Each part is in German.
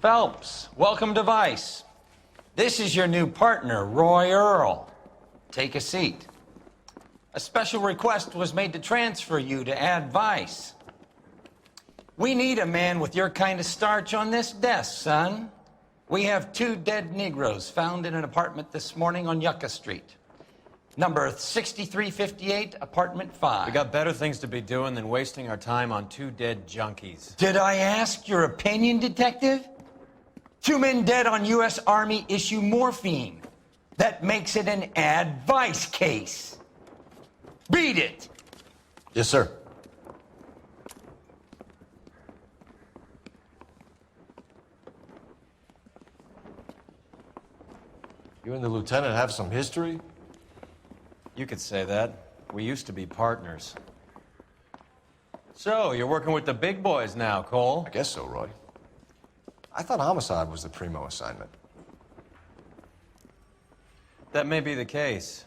Phelps, welcome to Vice. This is your new partner, Roy Earl. Take a seat. A special request was made to transfer you to Ad Vice. We need a man with your kind of starch on this desk, son. We have 2 dead Negroes found in an apartment this morning on Yucca Street. Number 6358, apartment 5. We got better things to be doing than wasting our time on 2 dead junkies. Did I ask your opinion, detective? 2 men dead on U.S. Army issue morphine. That makes it an Ad Vice case. Beat it! Yes, sir. You and the lieutenant have some history? You could say that. We used to be partners. So, you're working with the big boys now, Cole? I guess so, Roy. I thought homicide was the primo assignment. That may be the case.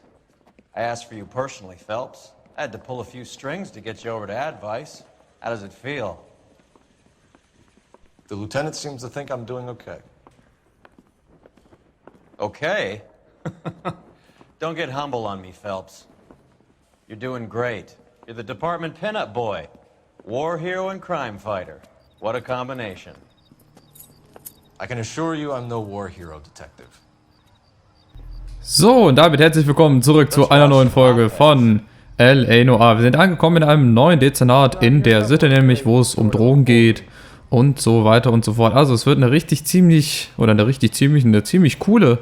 I asked for you personally, Phelps. I had to pull a few strings to get you over to Ad Vice. How does it feel? The lieutenant seems to think I'm doing okay. Okay? Don't get humble on me, Phelps. You're doing great. You're the department pinup boy. War hero and crime fighter. What a combination. I can assure you I'm no war hero, detective. So, und damit herzlich willkommen zurück zu einer neuen Folge von L.A. Noire. Wir sind angekommen in einem neuen Dezernat in der Sitte, nämlich wo es um Drogen geht und so weiter und so fort. Also es wird eine ziemlich coole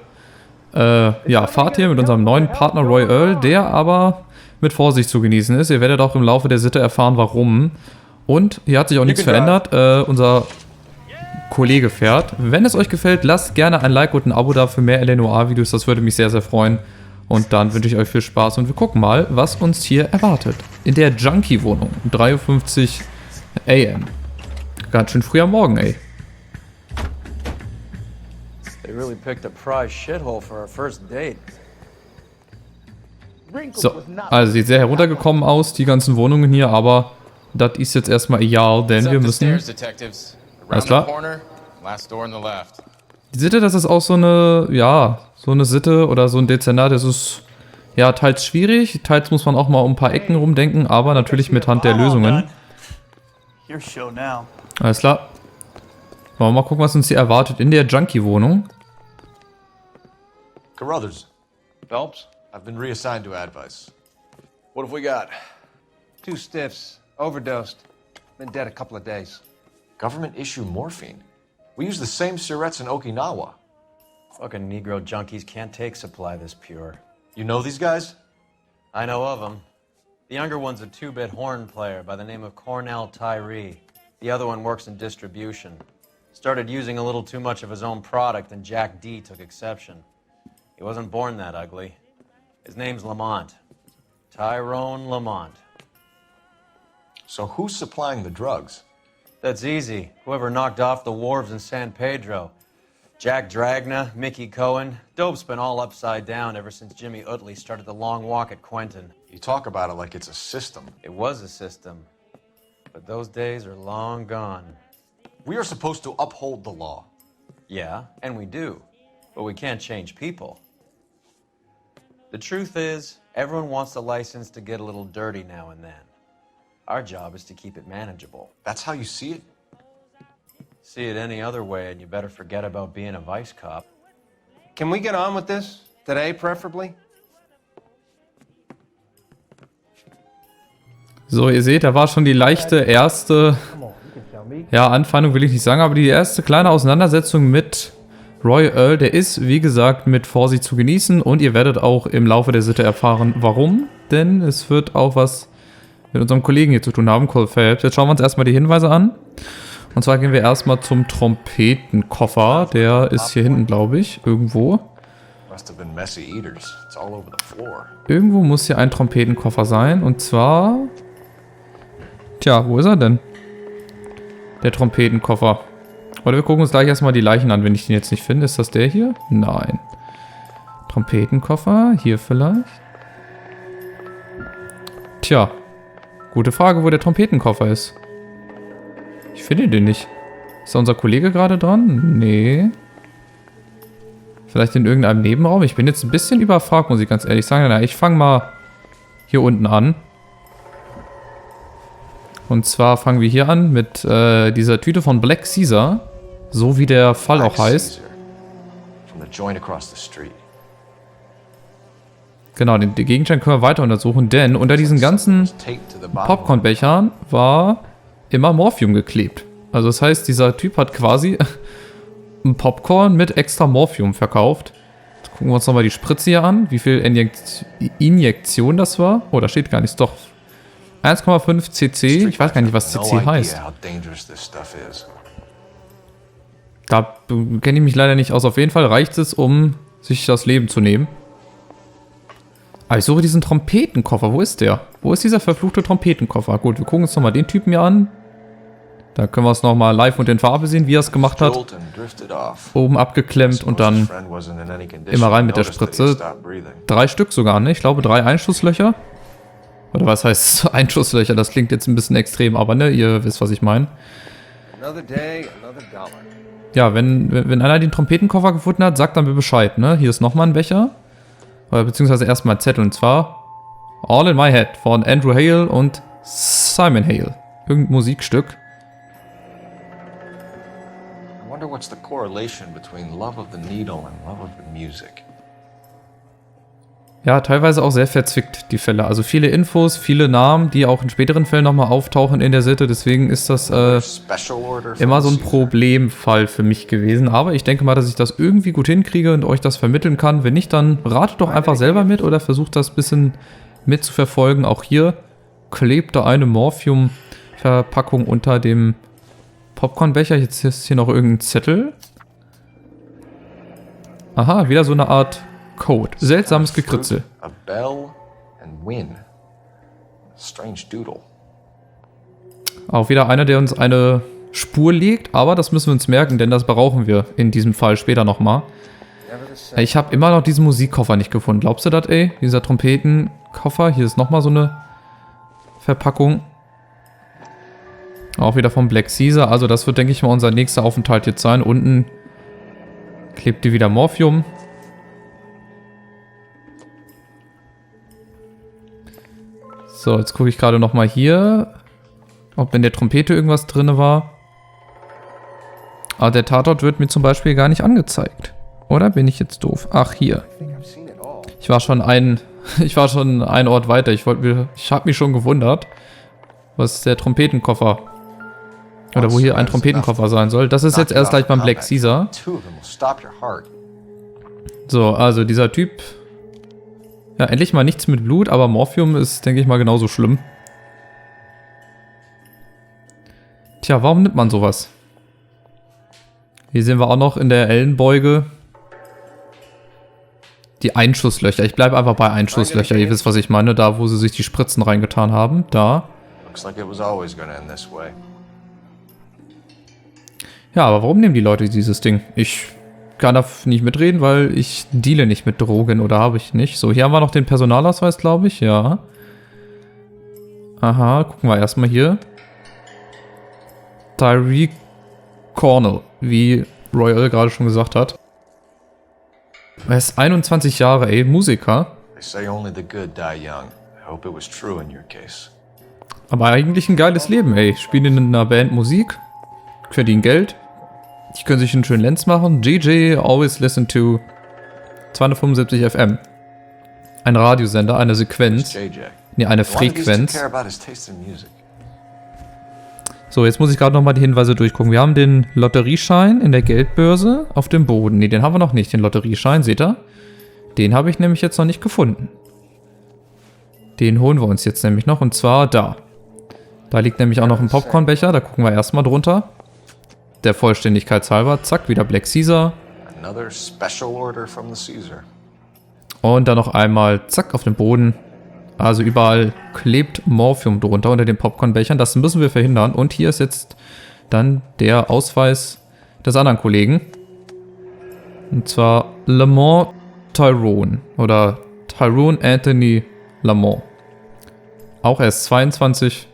Fahrt hier mit unserem neuen Partner Roy Earl, der aber mit Vorsicht zu genießen ist. Ihr werdet auch im Laufe der Sitte erfahren, warum. Und hier hat sich auch nichts verändert. Unser Kollege fährt. Wenn es euch gefällt, lasst gerne ein Like und ein Abo da für mehr L.A. Noire Videos. Das würde mich sehr, sehr freuen. Und dann wünsche ich euch viel Spaß und wir gucken mal, was uns hier erwartet. In der Junkie-Wohnung. 3:50 AM. Ganz schön früh am Morgen, ey. They really picked a prize shithole for our first date. So, also sieht sehr heruntergekommen aus, die ganzen Wohnungen hier, aber das ist jetzt erstmal egal, denn wir müssen... Alles klar. Die Sitte, das ist auch so eine, so eine Sitte oder so ein Dezernat, das ist, teils schwierig, teils muss man auch mal um ein paar Ecken rumdenken, aber natürlich mit Hand der Lösungen. Alles klar. Wollen wir mal gucken, was uns hier erwartet in der Junkie-Wohnung. Carruthers, Phelps, I've been reassigned to Ad Vice. what have we got? 2 stiffs, overdosed, been dead a couple of days. Government issue morphine. We use the same syrettes in Okinawa. Fucking Negro junkies can't take supply this pure. You know these guys? I know of them. The younger one's a 2-bit horn player by the name of Cornell Tyree. The other one works in distribution. Started using a little too much of his own product and Jack D took exception. He wasn't born that ugly. His name's Lamont. Tyrone Lamont. So who's supplying the drugs? That's easy. Whoever knocked off the wharves in San Pedro. Jack Dragna, Mickey Cohen. Dope's been all upside down ever since Jimmy Utley started the long walk at Quentin. You talk about it like it's a system. It was a system. But those days are long gone. We are supposed to uphold the law. Yeah, and we do. But we can't change people. The truth is, everyone wants the license to get a little dirty now and then. Our job is to keep it manageable. That's how you see it? See it any other way and you better forget about being a vice cop. Can we get on with this? Today, preferably? So, ihr seht, da war schon die leichte erste, Anfeindung will ich nicht sagen, aber die erste kleine Auseinandersetzung mit Roy Earl, der ist, wie gesagt, mit Vorsicht zu genießen und ihr werdet auch im Laufe der Sitte erfahren, warum, denn es wird auch was mit unserem Kollegen hier zu tun haben, Cole Phelps. Jetzt schauen wir uns erstmal die Hinweise an. Und zwar gehen wir erstmal zum Trompetenkoffer. Der ist hier hinten, glaube ich, irgendwo. Irgendwo muss hier ein Trompetenkoffer sein. Und zwar... Tja, wo ist er denn? Der Trompetenkoffer. Oder wir gucken uns gleich erstmal die Leichen an, wenn ich den jetzt nicht finde. Ist das der hier? Nein. Trompetenkoffer, hier vielleicht. Tja. Gute Frage, wo der Trompetenkoffer ist. Ich finde den nicht. Ist da unser Kollege gerade dran? Nee. Vielleicht in irgendeinem Nebenraum? Ich bin jetzt ein bisschen überfragt, muss ich ganz ehrlich sagen. Na, ich fange mal hier unten an. Und zwar fangen wir hier an mit dieser Tüte von Black Caesar. So wie der Fall auch heißt. Caesar, from the joint across the street. Genau, den Gegenstand können wir weiter untersuchen, denn unter diesen ganzen Taped to the bottom. Popcornbechern war immer Morphium geklebt. Also das heißt, dieser Typ hat quasi ein Popcorn mit extra Morphium verkauft. Jetzt gucken wir uns nochmal die Spritze hier an, wie viel Injektion das war. Oh, da steht gar nichts, doch. 1,5 cc, ich weiß gar nicht, was No cc idea heißt. how dangerous this stuff is. Da kenne ich mich leider nicht aus. Auf jeden Fall reicht es, um sich das Leben zu nehmen. Aber ich suche diesen Trompetenkoffer. Wo ist der? Wo ist dieser verfluchte Trompetenkoffer? Gut, wir gucken uns nochmal den Typen hier an. Da können wir es nochmal live und in Farbe sehen, wie er es gemacht hat. Jolt and drifted off. Oben abgeklemmt und dann Friend wasn't in any condition immer rein to mit der notice that he Spritze. stopped breathing. 3 Stück sogar, ne? Ich glaube 3 Einschusslöcher. Oder was heißt Einschusslöcher? Das klingt jetzt ein bisschen extrem, aber ne, ihr wisst, was ich meine. Another day, another dollar. Ja, wenn einer den Trompetenkoffer gefunden hat, sagt dann mir Bescheid, ne? Hier ist nochmal ein Becher. Oder beziehungsweise erstmal ein Zettel, und zwar All in My Head von Andrew Hale und Simon Hale. Irgendein Musikstück. I wonder what's the correlation between love of the needle and love of the music. Ja, teilweise auch sehr verzwickt, die Fälle. Also viele Infos, viele Namen, die auch in späteren Fällen nochmal auftauchen in der Sitte. Deswegen ist das Special order from immer so ein Caesar. Problemfall für mich gewesen. Aber ich denke mal, dass ich das irgendwie gut hinkriege und euch das vermitteln kann. Wenn nicht, dann ratet doch einfach selber mit oder versucht das ein bisschen mitzuverfolgen. Auch hier klebt da eine Morphium-Verpackung unter dem Popcornbecher. Jetzt ist hier noch irgendein Zettel. Aha, wieder so eine Art Code. Seltsames Gekritzel. A bell and win. Strange doodle. Auch wieder einer, der uns eine Spur legt, aber das müssen wir uns merken, denn das brauchen wir in diesem Fall später nochmal. Never the same. Ich habe immer noch diesen Musikkoffer nicht gefunden. Glaubst du das, ey? Dieser Trompetenkoffer. Hier ist nochmal so eine Verpackung. Auch wieder vom Black Caesar. Also das wird, denke ich mal, unser nächster Aufenthalt jetzt sein. Unten klebt hier wieder Morphium. So, jetzt gucke ich gerade nochmal hier, ob in der Trompete irgendwas drin war. Aber der Tatort wird mir zum Beispiel gar nicht angezeigt. Oder bin ich jetzt doof? Ach, hier. I think I've seen it all. Ich war schon ein Ort weiter. Ich habe mich schon gewundert, was der Trompetenkoffer oder wo hier ein Trompetenkoffer sein soll. Das ist jetzt erst gleich beim Black Caesar. Two of them will stop your heart. So, also dieser Typ. Ja, endlich mal nichts mit Blut, aber Morphium ist, denke ich mal, genauso schlimm. Tja, warum nimmt man sowas? Hier sehen wir auch noch in der Ellenbeuge die Einschusslöcher. Ich bleibe einfach bei Einschusslöcher. Ihr wisst, was ich meine. Da, wo sie sich die Spritzen reingetan haben. Da. Looks like it was always gonna end this way. Ja, aber warum nehmen die Leute dieses Ding? Ich kann da nicht mitreden, weil ich deale nicht mit Drogen oder habe ich nicht. So, hier haben wir noch den Personalausweis, glaube ich. Ja. Aha, gucken wir erstmal hier. Tyree Cornell, wie Royal gerade schon gesagt hat. Er ist 21 Jahre, ey, Musiker. They say only the good die young. I hope it was true in your case. Aber eigentlich ein geiles Leben, ey. Spielen in einer Band Musik, verdienen Geld. Die können sich einen schönen Lenz machen. GJ always listen to 275 FM. Ein Radiosender, eine Sequenz. JJ. Nee, eine Why did these two Frequenz. care about his taste in music? So, jetzt muss ich gerade nochmal die Hinweise durchgucken. Wir haben den Lotterieschein in der Geldbörse auf dem Boden. Ne, den haben wir noch nicht, den Lotterieschein, seht ihr? Den habe ich nämlich jetzt noch nicht gefunden. Den holen wir uns jetzt nämlich noch, und zwar da. Da liegt nämlich auch noch ein Popcornbecher, da gucken wir erstmal drunter. Der Vollständigkeit halber, zack, wieder Black Caesar. Another special order from the Caesar. Und dann noch einmal, zack, auf dem Boden. Also überall klebt Morphium drunter unter den Popcornbechern. Das müssen wir verhindern. Und hier ist jetzt dann der Ausweis des anderen Kollegen. Und zwar Lamont Tyrone. Oder Tyrone Anthony Lamont. Auch erst 22.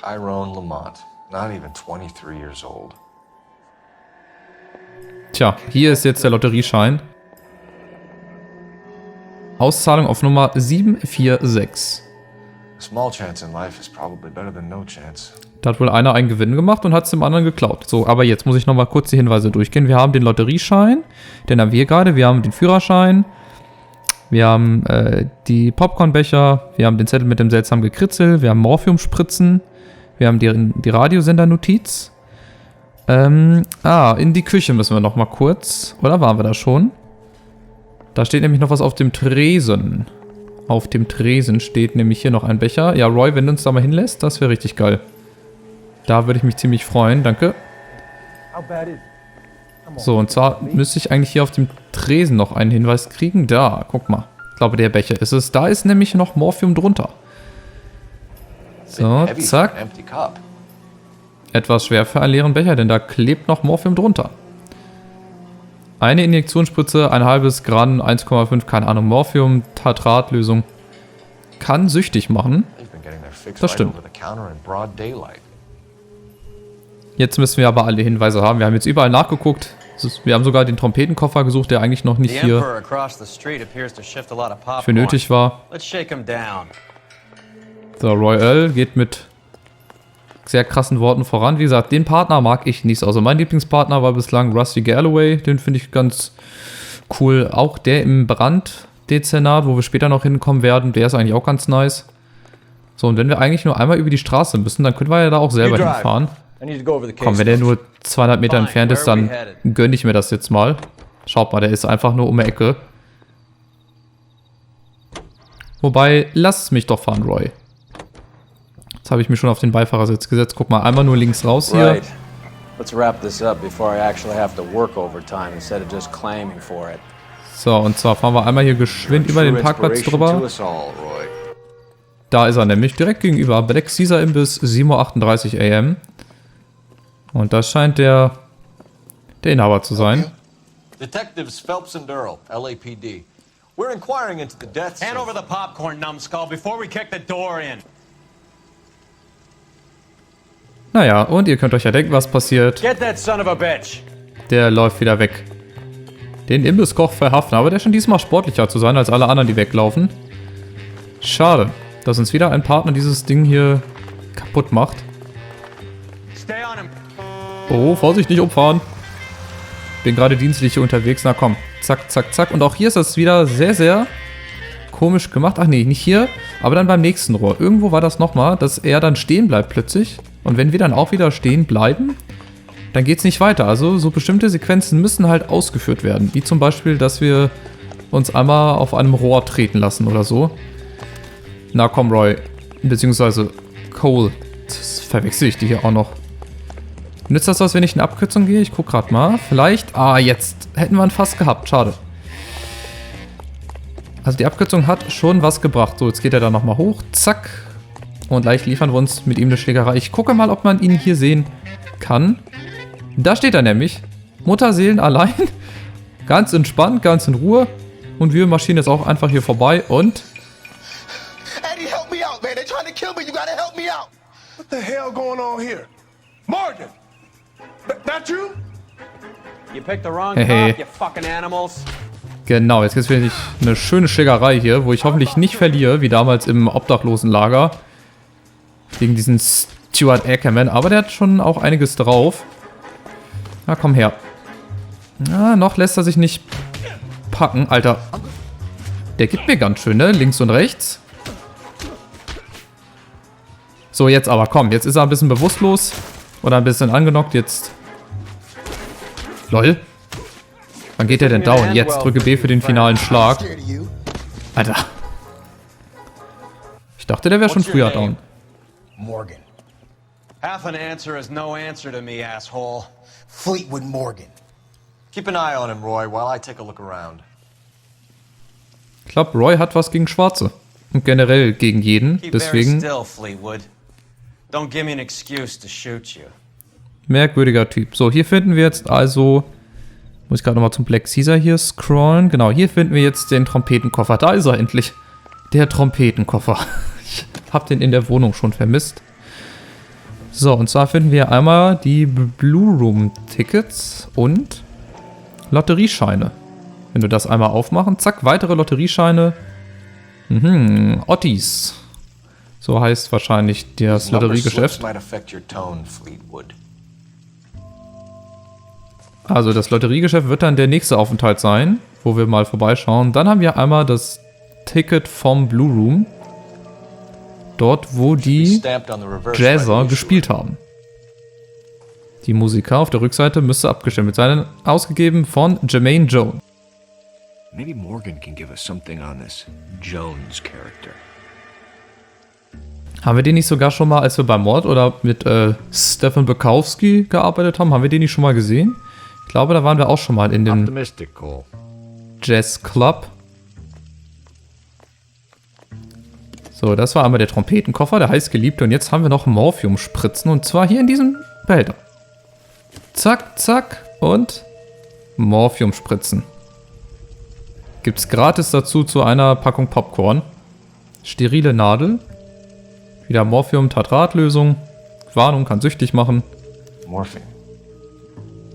Tyrone Lamont. Not even 23 years old. Tja, hier ist jetzt der Lotterieschein. Auszahlung auf Nummer 746. A small chance in life is probably better than no chance. Da hat wohl einer einen Gewinn gemacht und hat es dem anderen geklaut. So, aber jetzt muss ich nochmal kurz die Hinweise durchgehen. Wir haben den Lotterieschein, den haben wir gerade. Wir haben den Führerschein. Wir haben die Popcornbecher. Wir haben den Zettel mit dem seltsamen Gekritzel. Wir haben Morphiumspritzen. Wir haben die Radiosendernotiz. In die Küche müssen wir nochmal kurz. Oder waren wir da schon? Da steht nämlich noch was auf dem Tresen. Auf dem Tresen steht nämlich hier noch ein Becher. Ja, Roy, wenn du uns da mal hinlässt, das wäre richtig geil. Da würde ich mich ziemlich freuen, danke. So, und zwar müsste ich eigentlich hier auf dem Tresen noch einen Hinweis kriegen. Da, guck mal. Ich glaube, der Becher ist es. Da ist nämlich noch Morphium drunter. So, Heavy for zack. an empty cup. Etwas schwer für einen leeren Becher, denn da klebt noch Morphium drunter. Eine Injektionsspritze, ein halbes Gramm, 1,5, keine Ahnung, Morphium, Tartratlösung. Kann süchtig machen. They've been getting their fix Das right stimmt. over the counter in broad daylight. Jetzt müssen wir aber alle Hinweise haben. Wir haben jetzt überall nachgeguckt. Wir haben sogar den Trompetenkoffer gesucht, der eigentlich noch nicht The hier Emperor across the street appears to shift a lot of popcorn. für nötig war. Let's shake him down. So, Roy Earl geht mit sehr krassen Worten voran. Wie gesagt, den Partner mag ich nicht. Also mein Lieblingspartner war bislang Rusty Galloway. Den finde ich ganz cool. Auch der im Branddezernat, wo wir später noch hinkommen werden, der ist eigentlich auch ganz nice. So, und wenn wir eigentlich nur einmal über die Straße müssen, dann können wir ja da auch selber hinfahren. I need to go over the case. Komm, wenn der nur 200 Meter Fine, entfernt ist, where are dann we headed? gönne ich mir das jetzt mal. Schaut mal, der ist einfach nur um die Ecke. Wobei, lass mich doch fahren, Roy. Jetzt habe ich mich schon auf den Beifahrersitz gesetzt. Guck mal, einmal nur links raus hier. Right. Let's wrap this up before I actually have to work overtime instead of just claiming for it. So, und zwar fahren wir einmal hier geschwind über den True Parkplatz inspiration to drüber. us all, Roy. Da ist er nämlich, direkt gegenüber. Black Caesar Imbiss, 7:38 Uhr AM. Und das scheint der Inhaber zu sein. Detectives Phelps and Earl, LAPD. We're inquiring into the deaths Hand of... over the popcorn, numbskull, before we kick the door in. Naja, und ihr könnt euch ja denken, was passiert. Get that son of a bitch. Der läuft wieder weg. Den Imbisskoch verhaften, aber der scheint diesmal sportlicher zu sein als alle anderen, die weglaufen. Schade, dass uns wieder ein Partner dieses Ding hier kaputt macht. Stay on him. Oh, Vorsicht, nicht umfahren. Bin gerade dienstlich hier unterwegs. Na komm, zack, zack, zack. Und auch hier ist das wieder sehr, sehr komisch gemacht. Ach nee, nicht hier, aber dann beim nächsten Rohr. Irgendwo war das nochmal, dass er dann stehen bleibt plötzlich. Und wenn wir dann auch wieder stehen bleiben, dann geht es nicht weiter. Also so bestimmte Sequenzen müssen halt ausgeführt werden. Wie zum Beispiel, dass wir uns einmal auf einem Rohr treten lassen oder so. Na komm, Roy. Beziehungsweise Cole. Das verwechsel ich die hier auch noch. Nützt das was, wenn ich in Abkürzung gehe? Ich guck gerade mal. Vielleicht. Ah, jetzt. Hätten wir ihn fast gehabt. Schade. Also die Abkürzung hat schon was gebracht. So, jetzt geht er da nochmal hoch. Zack. Und gleich liefern wir uns mit ihm eine Schlägerei. Ich gucke mal, ob man ihn hier sehen kann. Da steht er nämlich. Mutterseelen allein. Ganz entspannt, ganz in Ruhe. Und wir marschieren jetzt auch einfach hier vorbei und... Eddie, help me out, man. They're trying to kill me. You gotta help me out. What the hell going on here? Morgan! That you? You picked the wrong Hey. cop, you fucking animals. Genau, jetzt gibt es eine schöne Schlägerei hier, wo ich hoffentlich nicht verliere, wie damals im Obdachlosenlager. Gegen diesen Stuart Ackerman. Aber der hat schon auch einiges drauf. Na, komm her. Na, noch lässt er sich nicht packen. Alter. Der gibt mir ganz schön, ne? Links und rechts. So, jetzt aber, komm. Jetzt ist er ein bisschen bewusstlos. Oder ein bisschen angenockt. Jetzt. Lol. Wann geht der denn down? Jetzt drücke B für den finalen Schlag. Scared of you. Alter. Ich dachte, der wäre schon früher down. Morgan. Half an answer is no answer to me, asshole. Fleetwood Morgan. Keep an eye on him, Roy, while I take a look around. Ich glaube, Roy hat was gegen Schwarze. Und generell gegen jeden. Keep very Deswegen still, Fleetwood. Don't give me an excuse to shoot you. merkwürdiger Typ. So, hier finden wir jetzt also... Muss ich gerade nochmal zum Black Caesar hier scrollen. Genau, hier finden wir jetzt den Trompetenkoffer. Da ist er endlich. Der Trompetenkoffer. Ich habe den in der Wohnung schon vermisst. So, und zwar finden wir einmal die Blue Room Tickets und Lotteriescheine. Wenn wir das einmal aufmachen, zack, weitere Lotteriescheine. Ottis. So heißt wahrscheinlich das Lotteriegeschäft. Might affect your tone, Fleetwood. Also das Lotteriegeschäft wird dann der nächste Aufenthalt sein, wo wir mal vorbeischauen. Dann haben wir einmal das Ticket vom Blue Room. Dort, wo die Stamped on the reverse Jazzer side of the gespielt issue. haben. Die Musiker auf der Rückseite müsste abgestimmt sein. Ausgegeben von Jermaine Jones. Maybe Morgan can give us something on this Jones character. Haben wir den nicht sogar schon mal, als wir beim Mord oder mit Stefan Bukowski gearbeitet haben, wir den nicht schon mal gesehen? Ich glaube, da waren wir auch schon mal in dem Optimistic, Cole. Jazz Club. So, das war einmal der Trompetenkoffer, der heißgeliebte. Und jetzt haben wir noch Morphium-Spritzen. Und zwar hier in diesem Behälter. Zack, zack. Und Morphium-Spritzen. Gibt's gratis dazu zu einer Packung Popcorn. Sterile Nadel. Wieder Morphium-Tatratlösung. Warnung, kann süchtig machen. Morphine.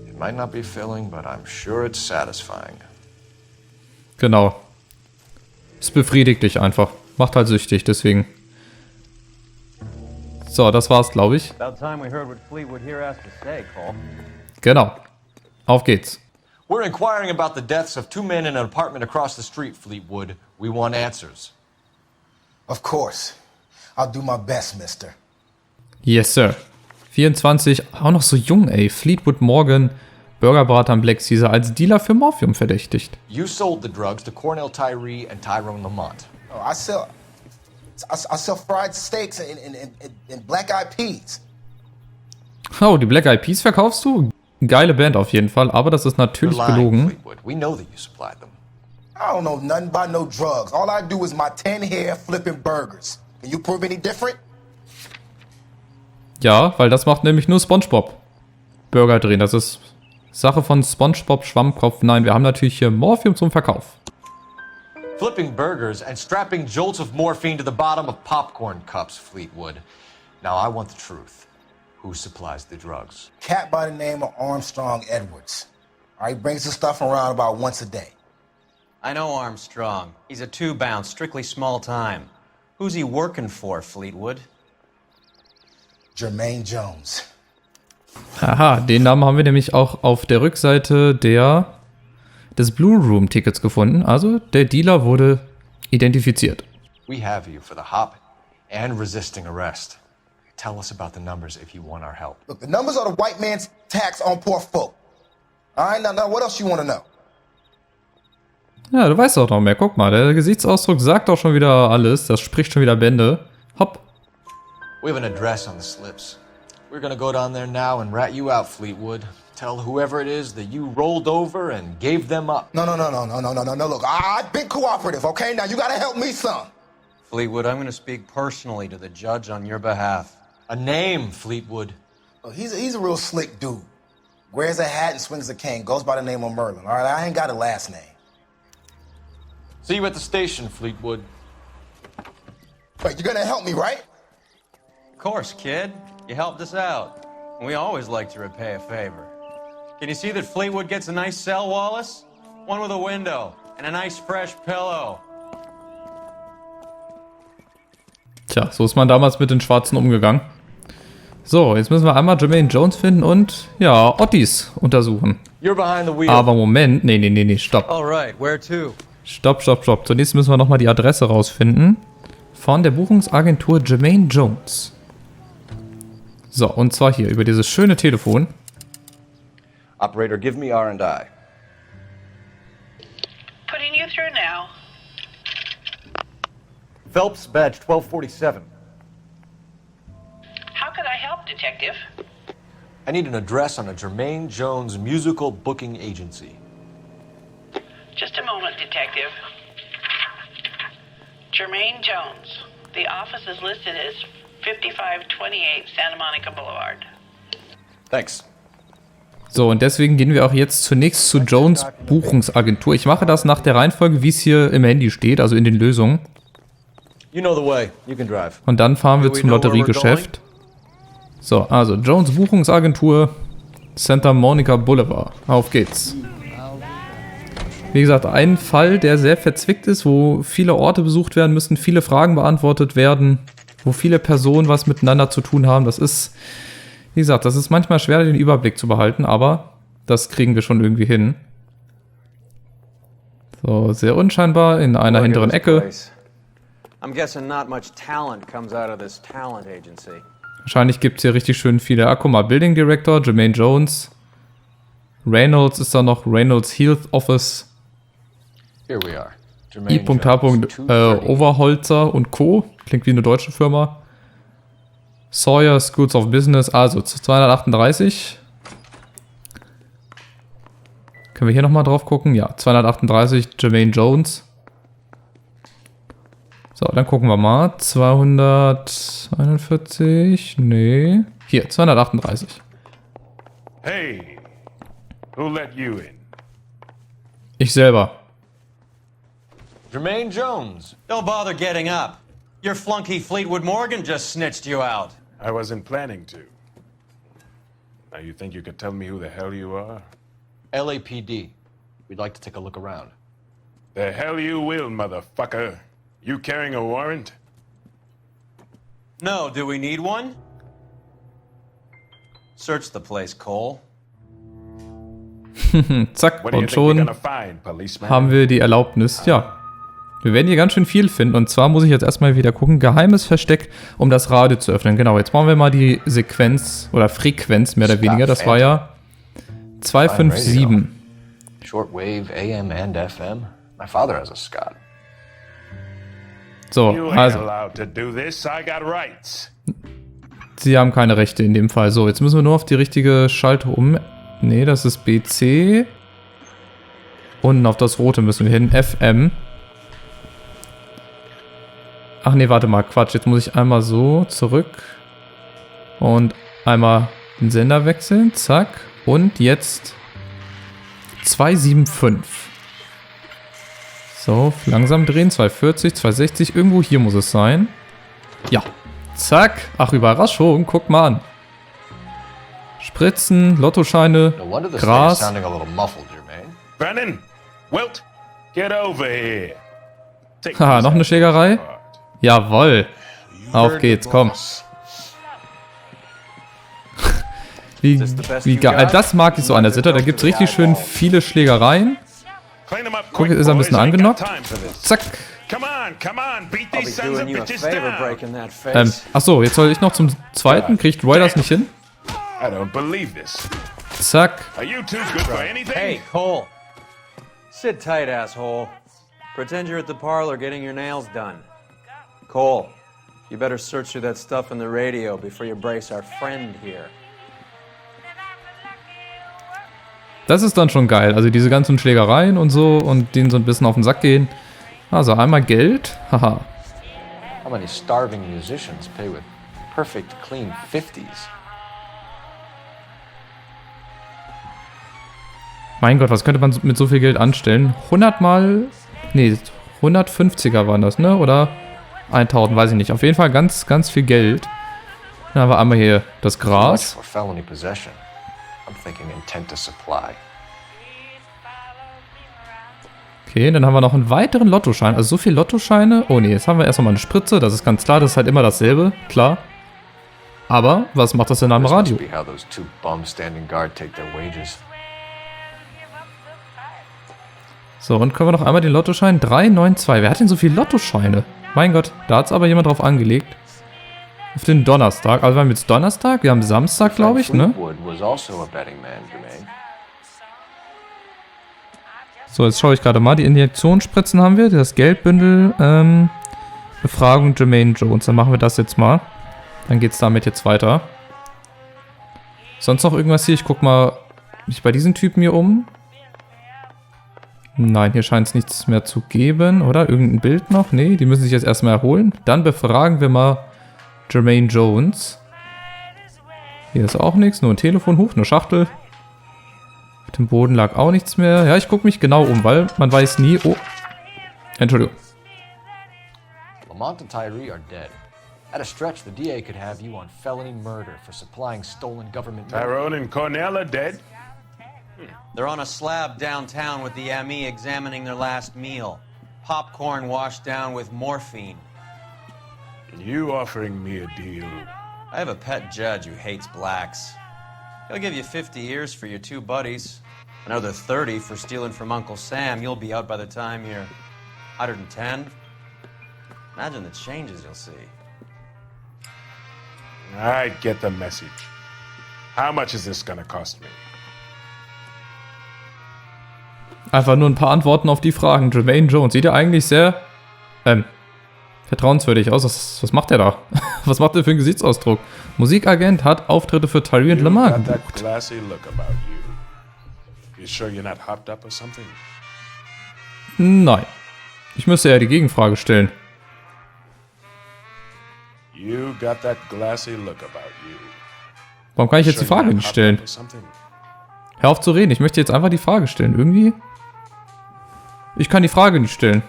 It might not be filling, but I'm sure it's satisfying. Genau. Es befriedigt dich einfach. Macht halt süchtig, deswegen. So, das war's, glaube ich. About time we heard what Fleetwood here has to say, Cole. Genau. Auf geht's. We're inquiring about the deaths of 2 men in an apartment across the street, Fleetwood. We want answers. Of course. I'll do my best, mister. Yes, sir. 24, auch noch so jung, ey. Fleetwood Morgan, Burgerbrater am Black Caesar, als Dealer für Morphium verdächtigt. You sold the drugs to Cornell Tyree and Tyrone Lamont. Oh, I sell fried steaks and black eyed peas. Oh, die Black Eyed Peas verkaufst du? Geile Band auf jeden Fall, aber das ist You're natürlich lying, gelogen. Fleetwood. We know that you supplied them. I don't know nothing about no drugs. All I do is my 10 hair flipping burgers. Can you prove any different? Ja, weil das macht nämlich nur SpongeBob. Burger drehen, das ist Sache von SpongeBob Schwammkopf. Nein, wir haben natürlich hier Morphium zum Verkauf. Flipping burgers and strapping jolts of morphine to the bottom of popcorn cups, Fleetwood. Now I want the truth. Who supplies the drugs? Cat by the name of Armstrong Edwards. All right, brings the stuff around about once a day. I know Armstrong. He's a two-bound, strictly small time. Who's he working for, Fleetwood? Jermaine Jones. Haha, den Namen haben wir nämlich auch auf der Rückseite des Blue Room Tickets gefunden. Also der Dealer wurde identifiziert. We have you for the hop and resisting arrest. Tell us about the numbers if you want our help. Look, the numbers are the white man's tax on poor folk. All right, now what else you want to know? Ja, du weißt auch noch mehr. Guck mal, der Gesichtsausdruck sagt auch schon wieder alles. Das spricht schon wieder Bände. Hopp. We have an address on the slips. We're gonna go down there now and rat you out, Fleetwood. Tell whoever it is that you rolled over and gave them up. No. Look, I've been cooperative, okay? Now you gotta help me some. Fleetwood, I'm going to speak personally to the judge on your behalf. A name, Fleetwood. Look, he's a real slick dude. Wears a hat and swings a cane. Goes by the name of Merlin. All right, I ain't got a last name. See you at the station, Fleetwood. Wait, you're gonna help me, right? Of course, kid. You helped us out. We always like to repay a favor. Can you see that Fleetwood gets a nice cell, Wallace? One with a window and a nice fresh pillow. Tja, so ist man damals mit den Schwarzen umgegangen. So, jetzt müssen wir einmal Jermaine Jones finden und, ja, Ottis untersuchen. You're behind the wheel. Aber Moment, nee, stopp. All right, where to? Stopp. Zunächst müssen wir nochmal die Adresse rausfinden. Von der Buchungsagentur Jermaine Jones. So, und zwar hier, über dieses schöne Telefon. Operator, give me R&I. Putting you through now. Phelps, badge 1247. How could I help, Detective? I need an address on a Jermaine Jones musical booking agency. Just a moment, Detective. Jermaine Jones. The office is listed as 5528 Santa Monica Boulevard. Thanks. So, und deswegen gehen wir auch jetzt zunächst zu Jones Buchungsagentur. Ich mache das nach der Reihenfolge, wie es hier im Handy steht, also in den Lösungen. You know the way. You can drive. Und dann fahren wir zum Lotteriegeschäft. So, also Jones Buchungsagentur, Santa Monica Boulevard. Auf geht's. Wie gesagt, ein Fall, der sehr verzwickt ist, wo viele Orte besucht werden müssen, viele Fragen beantwortet werden, wo viele Personen was miteinander zu tun haben. Das ist, wie gesagt, das ist manchmal schwer, den Überblick zu behalten, aber das kriegen wir schon irgendwie hin. So, sehr unscheinbar in einer Look at hinteren this Ecke. place. I'm guessing not much talent comes out of this talent agency. Wahrscheinlich gibt es hier richtig schön viele. Ah, guck mal, Building Director, Jermaine Jones. Reynolds ist da noch, Reynolds Health Office. Here we are. I.H. Overholzer und Co. Klingt wie eine deutsche Firma. Sawyer Schools of Business, also 238. Können wir hier nochmal drauf gucken? Ja, 238, Jermaine Jones. So, dann gucken wir mal. 241, nee. Hier, 238. Hey, who let you in? Ich selber. Jermaine Jones. Don't bother getting up. Your flunky Fleetwood Morgan just snitched you out. I wasn't planning to. Now you think you could tell me who the hell you are? LAPD. We'd like to take a look around. The hell you will, motherfucker. You carrying a warrant? No, do we need one? Search the place, Cole. Zack, What do you und think you're schon gonna find, policeman? haben wir die Erlaubnis. Ja, wir werden hier ganz schön viel finden. Und zwar muss ich jetzt erstmal wieder gucken. Geheimes Versteck, um das Radio zu öffnen. Genau, jetzt machen wir mal die Sequenz oder Frequenz mehr oder weniger. Das war ja 257. Shortwave, AM and FM. My father has a Scott. So, You ain't also, allowed to do this. I got rights. sie haben keine Rechte in dem Fall. So, jetzt müssen wir nur auf die richtige Schalter um. Nee, das ist BC. Unten auf das rote müssen wir hin. FM. Ach nee, warte mal, Quatsch. Jetzt muss ich einmal so zurück. Und einmal den Sender wechseln. Zack. Und jetzt 275. So, langsam drehen. 240, 260. Irgendwo hier muss es sein. Ja. Zack. Ach, Überraschung. Guck mal an. Spritzen, Lottoscheine, No wonder this thing is Gras. sounding a little muffled, Jermaine. Brennan, Wilt, get over here. Take Haha, these noch eine assholes Schlägerei? apart. Jawoll. Auf geht's, komm. Wie geil. Das mag ich so an der Sitte. Da gibt's richtig schön viele Schlägereien. Clean them up Guck, quick, ist er ein bisschen boys. I ain't got angenockt. time for this. Zack. Come on, beat I'll be these sons of doing you a bitches favor down. breaking that face. Achso, jetzt soll ich noch zum zweiten. Kriegt Roy das nicht hin? I don't believe this. Zack. Are you too good for anything? Hey, Cole. Sit tight, asshole. Pretend you're at the parlor getting your nails done. Cole, you better search through that stuff in the radio before you brace our friend here. Das ist dann schon geil. Also diese ganzen Schlägereien und so und denen so ein bisschen auf den Sack gehen. Also einmal Geld. Haha. How many starving musicians pay with perfect, clean 50s? Mein Gott, was könnte man mit so viel Geld anstellen? 100 mal... Nee, 150er waren das, ne? Oder 1000, weiß ich nicht. Auf jeden Fall ganz, ganz viel Geld. Dann haben wir einmal hier das Much Gras. for felony possession. I'm thinking intent to supply. Okay, dann haben wir noch einen weiteren Lottoschein. Also so viel Lottoscheine. Oh nee, jetzt haben wir erst noch mal eine Spritze. Das ist ganz klar, das ist halt immer dasselbe. Klar. Aber was macht das denn am This Radio? must be how those two bums standing guard take their wages. So, und können wir noch einmal den Lottoschein 392. Wer hat denn so viele Lottoscheine? Mein Gott, da hat es aber jemand drauf angelegt. Auf den Donnerstag. Also wir haben jetzt Donnerstag, wir haben Samstag, glaube ich, ne? Fleetwood was also a betting man, Jermaine. So, jetzt schaue ich gerade mal. Die Injektionsspritzen haben wir. Das Geldbündel. Befragung Jermaine Jones. Dann machen wir das jetzt mal. Dann geht es damit jetzt weiter. Sonst noch irgendwas hier? Ich guck mal mich bei diesen Typen hier um. Nein, hier scheint es nichts mehr zu geben, oder? Irgendein Bild noch? Nee, die müssen sich jetzt erstmal erholen. Dann befragen wir mal Jermaine Jones. Hier ist auch nichts, nur ein Telefon hoch, eine Schachtel. Auf dem Boden lag auch nichts mehr. Ja, ich gucke mich genau um, weil man weiß nie... Oh, Entschuldigung. Lamont and Tyree are dead. At a stretch, the DA could have you on felony murder for supplying stolen government... Tyrone and Cornell are dead. They're on a slab downtown with the ME examining their last meal. Popcorn washed down with morphine. You offering me a deal? I have a pet judge who hates blacks. He'll give you 50 years for your two buddies. Another 30 for stealing from Uncle Sam. You'll be out by the time you're 110. Imagine the changes you'll see. I get the message. How much is this gonna cost me? Einfach nur ein paar Antworten auf die Fragen. Jermaine Jones sieht ja eigentlich sehr vertrauenswürdig aus. Was macht der da? Was macht der für einen Gesichtsausdruck? Musikagent hat Auftritte für Tyree und Lamar Got that gebucht. glassy look about you. You sure you're not hopped up or something? Nein. Ich müsste ja die Gegenfrage stellen. You got that glassy look about you. Warum kann ich jetzt die Sure you're Frage not nicht hopped stellen? up or something? Hör auf zu reden, ich möchte jetzt einfach die Frage stellen. Irgendwie? Ich kann die Frage nicht stellen.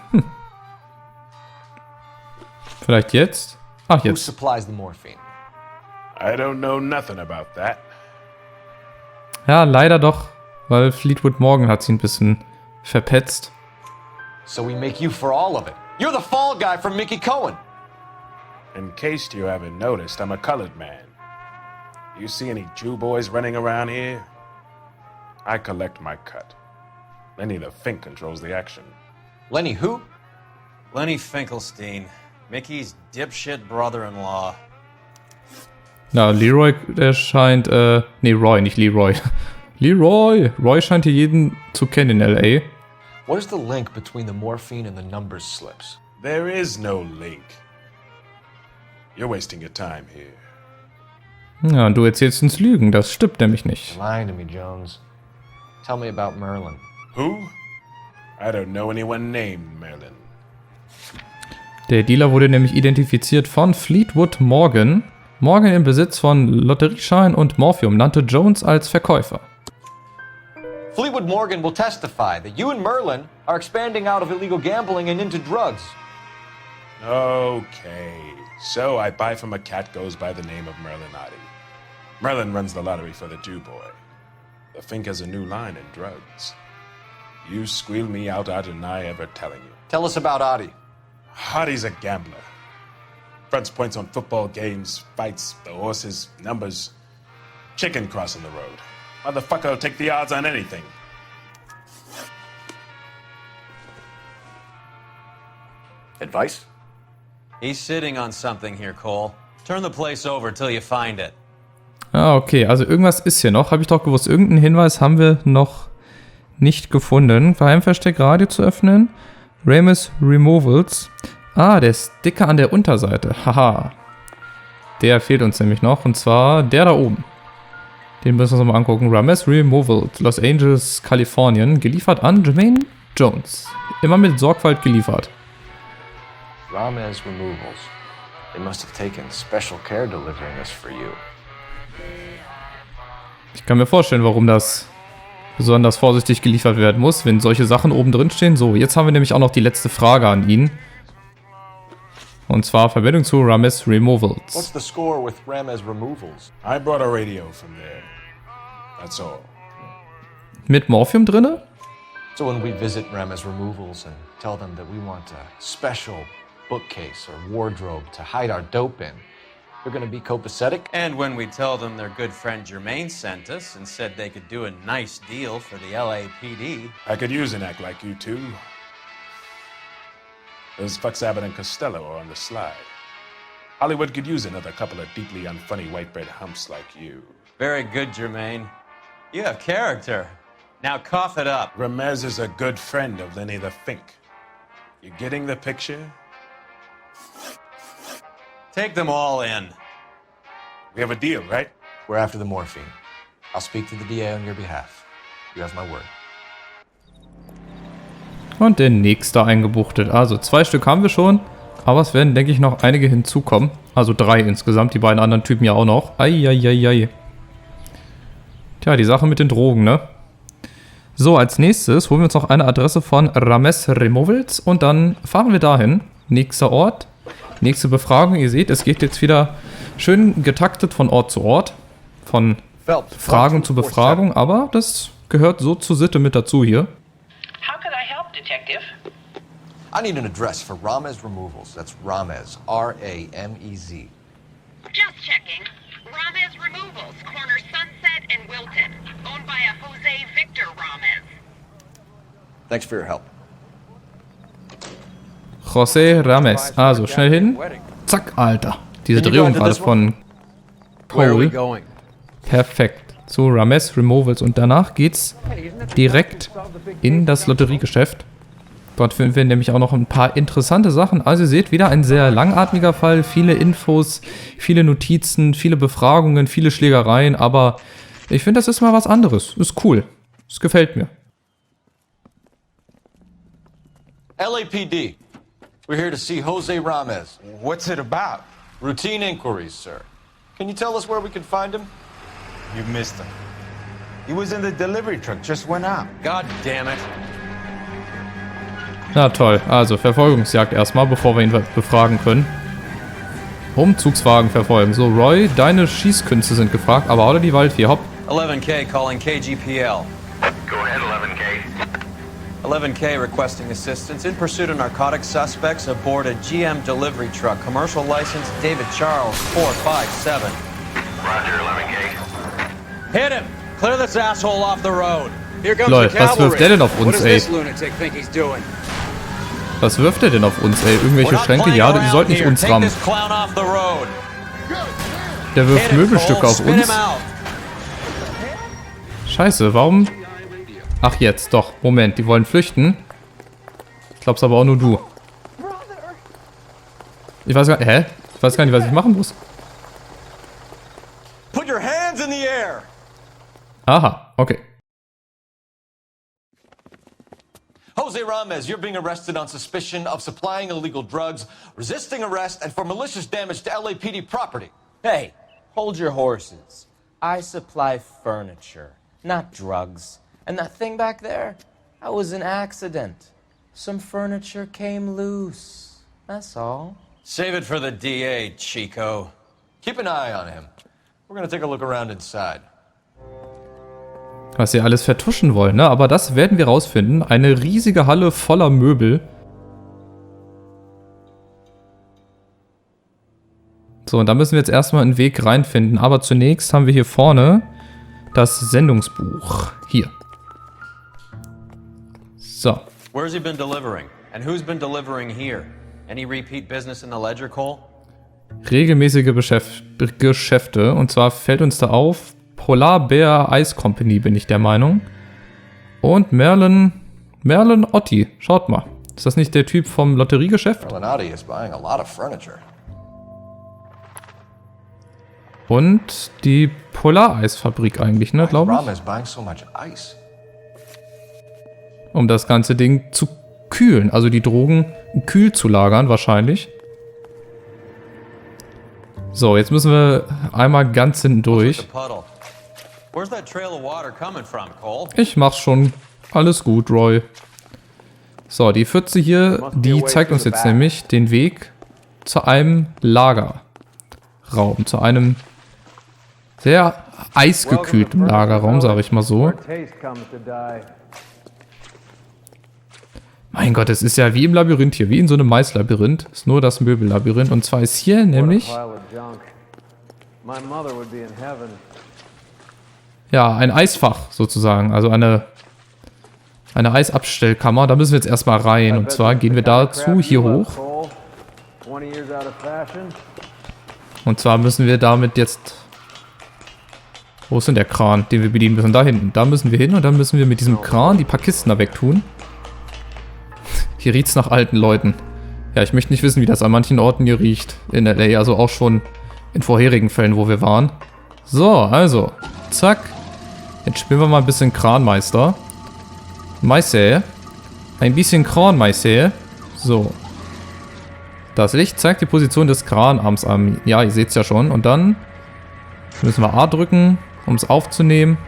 Vielleicht jetzt? Ach, Who jetzt. supplies the morphine? I don't know nothing about that. Ja, leider doch, weil Fleetwood Morgan hat sie ein bisschen verpetzt. So we make you for all of it. You're the fall guy from Mickey Cohen. In case you haven't noticed, I'm a colored man. You see any Jew boys running around here? I collect my cut. Lenny the Fink controls the action. Lenny who? Lenny Finkelstein, Mickey's dipshit brother-in-law. Na, Leroy, der scheint, nee, Roy, nicht Leroy. Leroy! Roy scheint hier jeden zu kennen in L.A. What is the link between the morphine and the numbers slips? There is no link. You're wasting your time here. Ja, und du erzählst uns Lügen, das stimmt nämlich nicht. You're lying to me, Jones. Tell me about Merlin. Who? I don't know anyone named Merlin. Der Dealer wurde nämlich identifiziert von Fleetwood Morgan. Morgan im Besitz von Lotteriescheinen und Morphium nannte Jones als Verkäufer. Fleetwood Morgan will testify that you and Merlin are expanding out of illegal gambling and into drugs. Okay, so I buy from a cat goes by the name of Merlin Otti. Merlin runs the lottery for the Jew boy. The Fink has a new line in drugs. You squeal me out, I deny ever telling you. Tell us about Adi. Hardy's a gambler. Fronts points on football games, fights, the horses, numbers. Chicken crossing the road. Motherfucker will take the odds on anything. Advice? He's sitting on something here, Cole. Turn the place over till you find it. Ah, okay, also irgendwas ist hier noch. Habe ich doch gewusst. Irgendeinen Hinweis haben wir noch nicht gefunden. Geheimversteck Radio zu öffnen. Ramis Removals. Ah, der Sticker an der Unterseite. Haha. Der fehlt uns nämlich noch. Und zwar der da oben. Den müssen wir uns mal angucken. Ramis Removals. Los Angeles, Kalifornien. Geliefert an Jermaine Jones. Immer mit Sorgfalt geliefert. Ramez Removals. They must have taken special care delivering this for you. Ich kann mir vorstellen, warum das besonders vorsichtig geliefert werden muss, wenn solche Sachen oben drin stehen. So, jetzt haben wir nämlich auch noch die letzte Frage an ihn. Und zwar Verbindung zu Ramis Removals. What's the score with Ramez Removals? I brought a radio from there. That's all. Mit Morphium drinne? So when we visit Ramez Removals and tell them that we want a special bookcase or wardrobe to hide our dope in, they're gonna be copacetic? And when we tell them their good friend Jermaine sent us and said they could do a nice deal for the LAPD. I could use an act like you two. Those fucks Abbott and Costello are on the slide. Hollywood could use another couple of deeply unfunny white bread humps like you. Very good, Jermaine. You have character. Now cough it up. Ramez is a good friend of Lenny the Fink. You getting the picture? Take them all in. We have a deal, right? We're after the morphine. I'll speak to the DA on your behalf. You have my word. Und der nächste eingebuchtet. Also 2 Stück haben wir schon. Aber es werden, denke ich, noch einige hinzukommen. Also 3 insgesamt. Die beiden anderen Typen ja auch noch. Eieiei. Tja, die Sache mit den Drogen, ne? So, als nächstes holen wir uns noch eine Adresse von Ramez Removals. Und dann fahren wir dahin. Nächster Ort. Nächste Befragung. Ihr seht, es geht jetzt wieder schön getaktet von Ort zu Ort. Von Fragen zu Befragung. Aber das gehört so zur Sitte mit dazu hier. How could I help, Detective? I need an address for Ramez Removals. That's Ramez, R-A-M-E-Z. Just checking. Ramez Removals, corner Sunset and Wilton. Owned by a Jose Victor Ramez. Thanks for your help. José Ramez. Also, schnell hin. Zack, Alter. Diese Drehung gerade von Where are we Cole. going? Perfekt. Zu Ramez Removals. Und danach geht's direkt in das Lotteriegeschäft. Dort finden wir nämlich auch noch ein paar interessante Sachen. Also ihr seht, wieder ein sehr langatmiger Fall. Viele Infos, viele Notizen, viele Befragungen, viele Schlägereien. Aber ich finde, das ist mal was anderes. Ist cool. Es gefällt mir. LAPD. We're here to see Jose Ramez. What's it about? Routine inquiries, sir. Can you tell us where we can find him? You missed him. He was in the delivery truck, just went out. God damn it. Na toll. Also Verfolgungsjagd erstmal, bevor wir ihn befragen können. Umzugswagen verfolgen. So, Roy, deine Schießkünste sind gefragt, aber oder die Waldvieh, hopp. 11K calling KGPL. Go ahead, 11K. 11K requesting assistance in pursuit of narcotic suspects aboard a GM delivery truck. Commercial license David Charles 457. Roger, 11K. Hit him! Clear this asshole off the road. Here comes Lol, the was wirft der cavalry. denn auf What uns, does ey? this lunatic think he's doing? Was wirft der denn auf uns, ey? We're Irgendwelche not Schränke? playing Ja, die around sollten nicht here. uns Take rammen. this clown off the road. Der wirft Hit him, Möbelstücke Cole. auf Spin uns. him out. Scheiße, warum? Ach jetzt, doch. Moment, die wollen flüchten. Ich glaub's aber auch nur du. Ich weiß gar nicht, hä? Ich weiß gar nicht, was ich machen muss. Put your hands in the air. Aha, okay. Jose Ramez, you're being arrested on suspicion of supplying illegal drugs, resisting arrest, and for malicious damage to LAPD property. Hey, hold your horses. I supply furniture, not drugs. And that thing back there, that was an accident. Some furniture came loose. That's all. Save it for the DA, Chico. Keep an eye on him. We're gonna take a look around inside. Was sie alles vertuschen wollen, ne? Aber das werden wir rausfinden. Eine riesige Halle voller Möbel. So, und da müssen wir jetzt erstmal einen Weg reinfinden. Aber zunächst haben wir hier vorne das Sendungsbuch. Hier. So. Where's he been delivering? And who's been delivering here? Any repeat business in the ledger, Cole? Regelmäßige Geschäfte. Und zwar fällt uns da auf, Polar Bear Ice Company, bin ich der Meinung. Und Merlin Otti. Schaut mal. Ist das nicht der Typ vom Lotteriegeschäft? Merlin is buying a lot of furniture. Und die Polareisfabrik eigentlich, ne, glaube ich. Ramez buying so much ice. Um das ganze Ding zu kühlen. Also die Drogen kühl zu lagern, wahrscheinlich. So, jetzt müssen wir einmal ganz hinten durch. Where's that trail of water coming from, Cole? Ich mach's schon. Alles gut, Roy. So, die Pfütze hier, die zeigt uns jetzt nämlich den Weg zu einem Lagerraum. Zu einem sehr eisgekühlten Lagerraum, sage ich mal so. Mein Gott, es ist ja wie im Labyrinth hier, wie in so einem Maislabyrinth. Ist nur das Möbellabyrinth. Und zwar ist hier nämlich ja ein Eisfach sozusagen. Also eine Eisabstellkammer. Da müssen wir jetzt erstmal rein. Und zwar gehen wir dazu hier hoch. Und zwar müssen wir damit jetzt... Wo ist denn der Kran, den wir bedienen müssen? Da hinten. Da müssen wir hin und dann müssen wir mit diesem Kran die paar Kisten da wegtun. Hier riecht's nach alten Leuten. Ja, ich möchte nicht wissen, wie das an manchen Orten hier riecht. In LA, also auch schon in vorherigen Fällen, wo wir waren. So, also. Zack. Jetzt spielen wir mal ein bisschen Kranmeister. Meister. Ein bisschen Kranmeister. So. Das Licht zeigt die Position des Kranarms an. Ja, ihr seht es ja schon. Und dann müssen wir A drücken, um es aufzunehmen.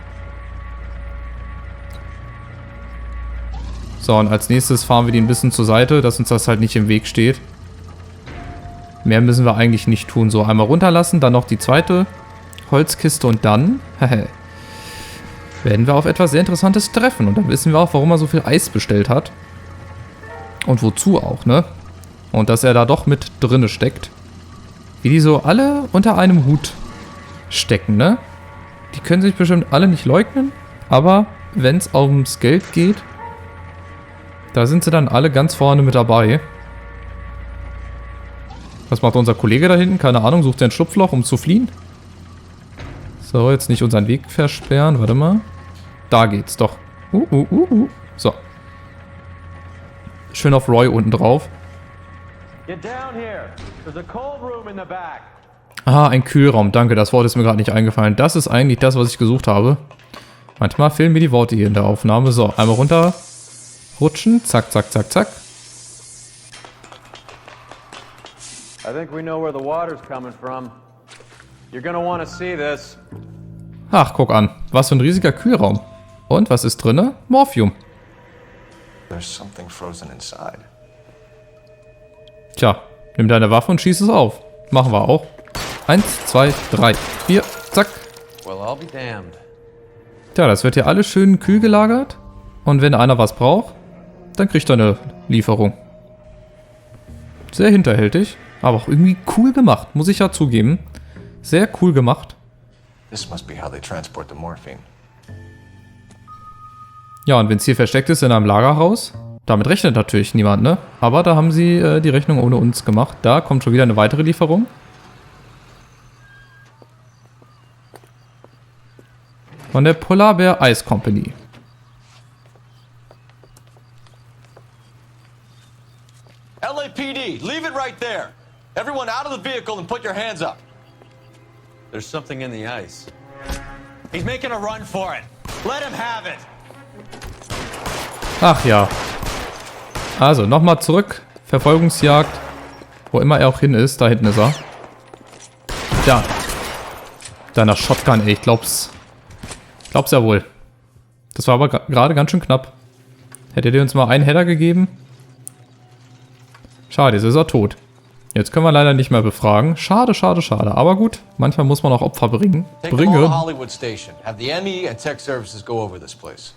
So, und als nächstes fahren wir die ein bisschen zur Seite, dass uns das halt nicht im Weg steht. Mehr müssen wir eigentlich nicht tun. So, einmal runterlassen, dann noch die zweite Holzkiste und dann... werden wir auf etwas sehr Interessantes treffen. Und dann wissen wir auch, warum er so viel Eis bestellt hat. Und wozu auch, ne? Und dass er da doch mit drinne steckt. Wie die so alle unter einem Hut stecken, ne? Die können sich bestimmt alle nicht leugnen. Aber wenn es ums Geld geht, da sind sie dann alle ganz vorne mit dabei. Was macht unser Kollege da hinten? Keine Ahnung, sucht er ein Schlupfloch, um zu fliehen? So, jetzt nicht unseren Weg versperren. Warte mal. Da geht's doch. So. Schön auf Roy unten drauf. Get down here. There's a cold room in the back. Ah, ein Kühlraum. Danke, das Wort ist mir gerade nicht eingefallen. Das ist eigentlich das, was ich gesucht habe. Manchmal fehlen mir die Worte hier in der Aufnahme. So, einmal runter rutschen. Zack, zack, zack, zack. I think we know where the water's coming from. You're gonna want to see this. Ach, guck an. Was für ein riesiger Kühlraum. Und was ist drinne? Morphium. There's something frozen inside. Tja, nimm deine Waffe und schieß es auf. Machen wir auch. 1, 2, 3, 4, zack. Well, I'll be damned. Tja, das wird hier alles schön kühl gelagert. Und wenn einer was braucht, dann kriegt er eine Lieferung. Sehr hinterhältig, aber auch irgendwie cool gemacht, muss ich ja zugeben. Sehr cool gemacht. This must be how they transport the morphine. Ja, und wenn es hier versteckt ist in einem Lagerhaus, damit rechnet natürlich niemand, ne? Aber da haben sie die Rechnung ohne uns gemacht. Da kommt schon wieder eine weitere Lieferung. Von der Polar Bear Ice Company. LAPD, leave it right there. Everyone out of the vehicle and put your hands up. There's something in the ice. He's making a run for it. Let him have it. Ach ja. Also, nochmal zurück. Verfolgungsjagd. Wo immer er auch hin ist. Da hinten ist er. Da. Deiner Shotgun, ey. Ich glaub's ja wohl. Das war aber gerade ganz schön knapp. Hättet ihr uns mal einen Header gegeben? Schade, jetzt ist er tot. Jetzt können wir leider nicht mehr befragen. Schade, schade, schade. Aber gut, manchmal muss man auch Opfer bringen. Take them all to Hollywood Station. Have the ME and tech services go over this place.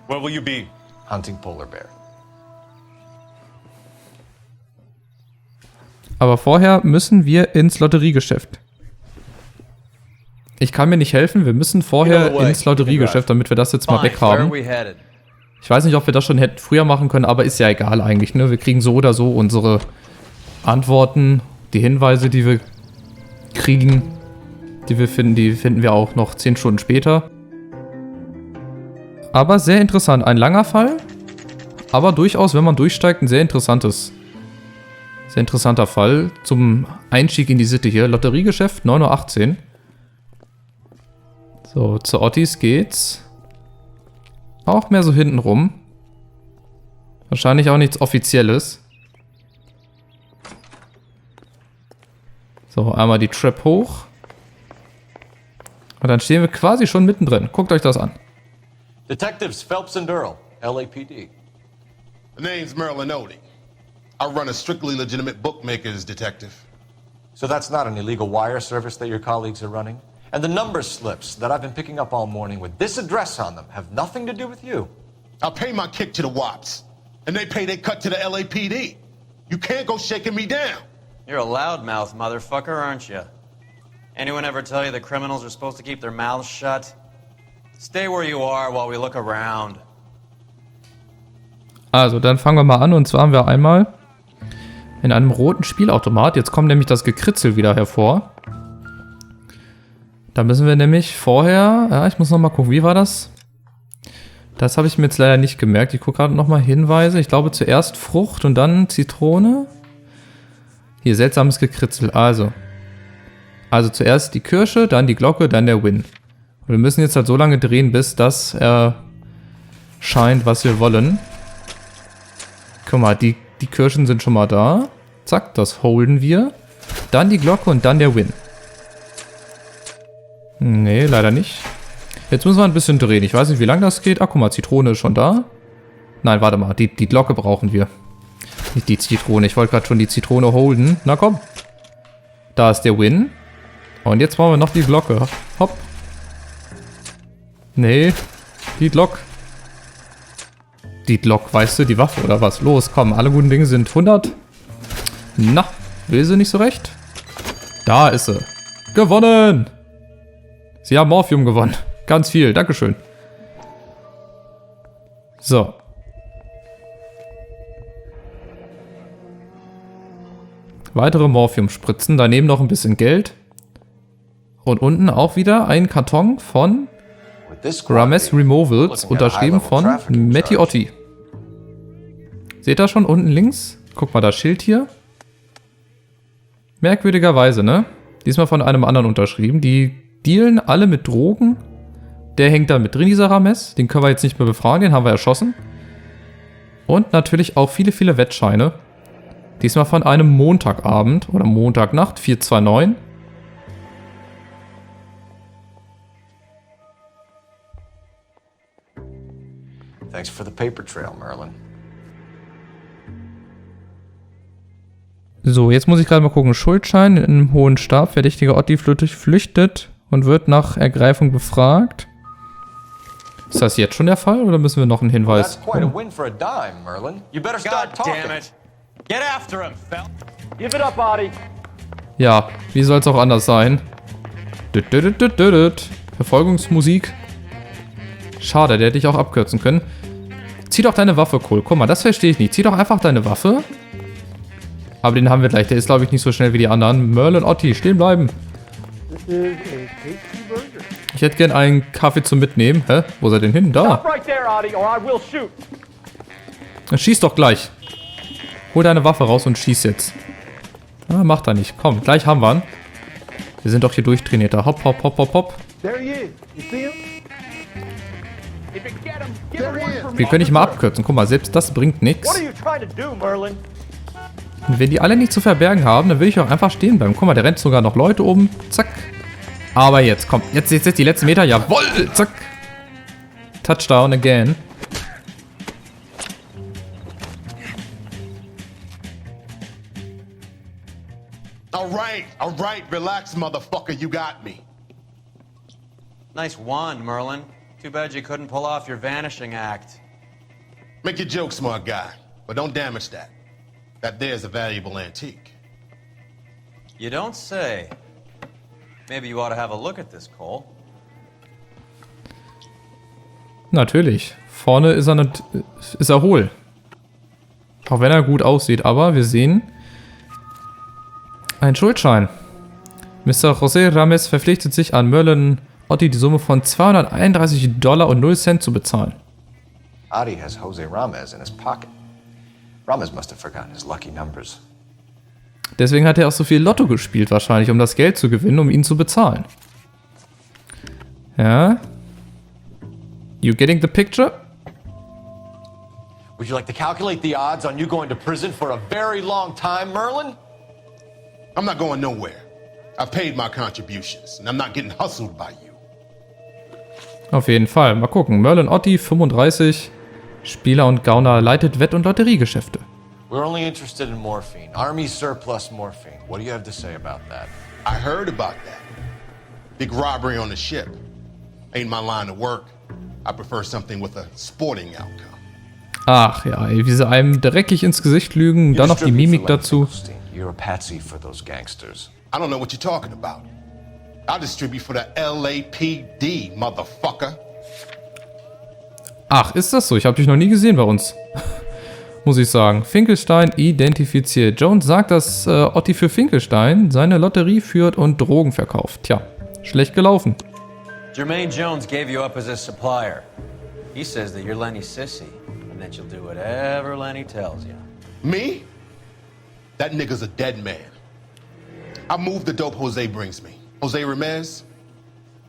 Where will you be? Hunting polar bear. Aber vorher müssen wir ins Lotteriegeschäft. Ich kann mir nicht helfen, wir müssen vorher ins Lotteriegeschäft, damit wir das jetzt mal weg haben. Ich weiß nicht, ob wir das schon hätten früher machen können, aber ist ja egal eigentlich, ne? Wir kriegen so oder so unsere Antworten, die Hinweise, die wir kriegen, die finden wir auch noch 10 Stunden später. Aber sehr interessant, ein langer Fall, aber durchaus, wenn man durchsteigt, ein sehr interessanter Fall zum Einstieg in die Sitte hier. Lotteriegeschäft, 9:18 Uhr. So, zu Ottis geht's. Auch mehr so hinten rum. Wahrscheinlich auch nichts Offizielles. So, einmal die Trap hoch. Und dann stehen wir quasi schon mittendrin. Guckt euch das an. Detectives Phelps and Earl, LAPD. The name's Merlin Odie. I run a strictly legitimate bookmakers detective. So that's not an illegal wire service that your colleagues are running? And the number slips that I've been picking up all morning with this address on them have nothing to do with you. I pay my kick to the Wops, and they pay their cut to the LAPD. You can't go shaking me down. You're a loudmouth motherfucker, aren't you? Anyone ever tell you that criminals are supposed to keep their mouths shut? Stay where you are while we look around. Also, dann fangen wir mal an. Und zwar haben wir einmal in einem roten Spielautomat. Jetzt kommt nämlich das Gekritzel wieder hervor. Da müssen wir nämlich vorher... Ja, ich muss nochmal gucken, wie war das? Das habe ich mir jetzt leider nicht gemerkt. Ich gucke gerade nochmal Hinweise. Ich glaube zuerst Frucht und dann Zitrone. Hier, seltsames Gekritzel. Also zuerst die Kirsche, dann die Glocke, dann der Win. Und wir müssen jetzt halt so lange drehen, bis das erscheint, was wir wollen. Guck mal, die Kirschen sind schon mal da. Zack, das holden wir. Dann die Glocke und dann der Win. Nee, leider nicht. Jetzt müssen wir ein bisschen drehen. Ich weiß nicht, wie lange das geht. Ach, guck mal, Zitrone ist schon da. Nein, warte mal. Die Glocke brauchen wir. Nicht die Zitrone. Ich wollte gerade schon die Zitrone holden. Na komm. Da ist der Win. Und jetzt brauchen wir noch die Glocke. Hopp. Nee, die Glock. Die Glock, weißt du, die Waffe oder was? Los, komm, alle guten Dinge sind 100. Na, will sie nicht so recht? Da ist sie. Gewonnen! Sie haben Morphium gewonnen. Ganz viel, dankeschön. So. Weitere Morphium-Spritzen, daneben noch ein bisschen Geld. Und unten auch wieder ein Karton von Rames Removals, unterschrieben von Matty Otti. Seht ihr schon unten links? Guck mal, das Schild hier. Merkwürdigerweise, ne? Diesmal von einem anderen unterschrieben. Die dealen alle mit Drogen. Der hängt da mit drin, dieser Rames. Den können wir jetzt nicht mehr befragen, den haben wir erschossen. Und natürlich auch viele, viele Wettscheine. Diesmal von einem Montagabend oder Montagnacht, 429. Thanks for the paper trail, Merlin. So, jetzt muss ich gerade mal gucken. Schuldschein in einem hohen Stab. Verdächtiger Otti flüchtet und wird nach Ergreifung befragt. Ist das jetzt schon der Fall oder müssen wir noch einen Hinweis? That's quite a win for a dime, Merlin. You better start talking. Damn it. Get after him, fell. Give it up, Audie. Ja, wie soll es auch anders sein? Verfolgungsmusik. Schade, der hätte ich auch abkürzen können. Zieh doch deine Waffe, Cole. Guck mal, das verstehe ich nicht. Zieh doch einfach deine Waffe. Aber den haben wir gleich. Der ist, glaube ich, nicht so schnell wie die anderen. Merlin Otti, stehen bleiben. Ich hätte gern einen Kaffee zum Mitnehmen. Hä? Wo ist er denn hin? Da. Dann schieß doch gleich. Hol deine Waffe raus und schieß jetzt. Ah, macht er nicht. Komm, gleich haben wir ihn. Wir sind doch hier durchtrainierter. Hopp, hopp, hopp, hopp, hopp. Wir können nicht mal abkürzen. Guck mal, selbst das bringt nichts. Und wenn die alle nicht zu verbergen haben, dann will ich auch einfach stehen bleiben. Guck mal, der rennt sogar noch Leute um. Zack. Aber jetzt, komm. Jetzt die letzten Meter. Jawohl. Zack. Touchdown again. All right, relax, motherfucker, you got me. Nice wand, Merlin. Too bad you couldn't pull off your vanishing act. Make your joke, smart guy, but don't damage that. That there's a valuable antique. You don't say. Maybe you ought to have a look at this, Cole. Natürlich. Vorne ist er hohl. Auch wenn er gut aussieht, aber wir sehen einen Schuldschein. Mr. José Rames verpflichtet sich an Merlin Otti die Summe von $231,0 zu bezahlen. Adi has Jose Rames in his pocket. Rames must have forgotten his lucky numbers. Deswegen hat er auch so viel Lotto gespielt wahrscheinlich, um das Geld zu gewinnen, um ihn zu bezahlen. Ja. You getting the picture? Would you like to calculate the odds on you going to prison for a very long time, Merlin? I'm not going nowhere. I've paid my contributions, and I'm not getting hustled by you. Auf jeden Fall. Mal gucken. Merlin Otti, 35, Spieler und Gauner, leitet Wett- und Lotteriegeschäfte. We're only interested in morphine. Army surplus morphine. What do you have to say about that? I heard about that. Big robbery on the ship. Ain't my line of work. I prefer something with a sporting outcome. Ach ja, wie sie einem dreckig ins Gesicht lügen, dann noch die Mimik dazu. You're a patsy for those gangsters. I don't know what you're talking about. I distribute for the LAPD, motherfucker. Ach, ist das so? Ich habe dich noch nie gesehen bei uns. Muss ich sagen. Finkelstein identifiziert. Jones sagt, dass Otti für Finkelstein seine Lotterie führt und Drogen verkauft. Tja, schlecht gelaufen. Jermaine Jones gave you up as a supplier. He says that you're Lenny's sissy and that you'll do whatever Lenny tells you. Me? That nigga's a dead man. I move the dope Jose brings me. Jose Ramirez?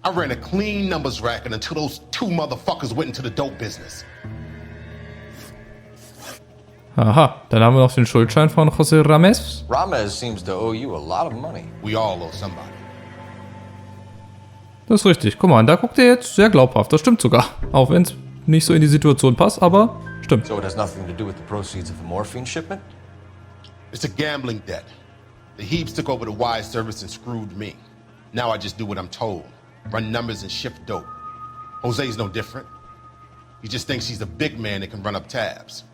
I ran a clean numbers racket until those two motherfuckers went into the dope business. Aha, dann haben wir noch den Schuldschein von José Rames. Rames seems to owe you a lot of money. We all owe somebody. Das ist richtig. Guck mal, da guckt er jetzt sehr glaubhaft. Das stimmt sogar. Auch wenn es nicht so in die Situation passt, aber stimmt. So it has nothing to do with the proceeds of the morphine shipment? It's a gambling debt. The Heaps took over the wire service and screwed me. Now I just do what I'm told. Run numbers and shift dope. Jose's no different. He just thinks he's the big man that can run up tabs.